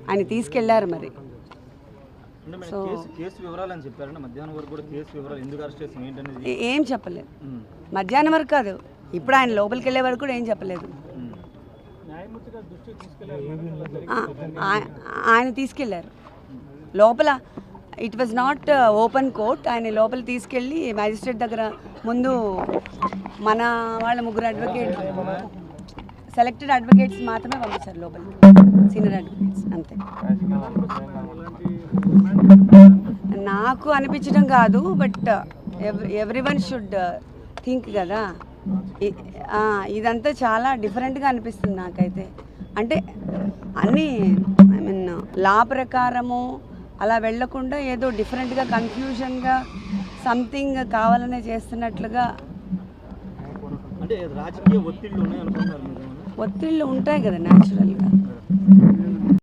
ఆయన తీసుకెళ్లారు మరి. సో ఏం చెప్పలేదు, మధ్యాహ్నం వరకు కాదు, ఇప్పుడు ఆయన లోపలికి వెళ్ళే వరకు కూడా ఏం చెప్పలేదు. ఆయన తీసుకెళ్లారు లోపల. It was not open court. ఆయన లోపల తీసుకెళ్ళి మ్యాజిస్ట్రేట్ దగ్గర ముందు మన వాళ్ళ ముగ్గురు సెలెక్టెడ్ అడ్వకేట్స్ మాత్రమే పంపించారు లోపలికి, సీనియర్ అడ్వకేట్స్ అంతే. నాకు అనిపించడం కాదు, బట్ ఎవ్రీవన్ షుడ్ థింక్ కదా. ఇదంతా చాలా డిఫరెంట్గా అనిపిస్తుంది నాకైతే. అంటే అన్నీ ఐ మీన్ లా ప్రకారము అలా వెళ్లకుండా ఏదో డిఫరెంట్గా కన్ఫ్యూజన్గా సంథింగ్ కావాలనే చేస్తున్నట్లుగా. ఒత్తిళ్ళు ఉంటాయి కదా న్యాచురల్గా.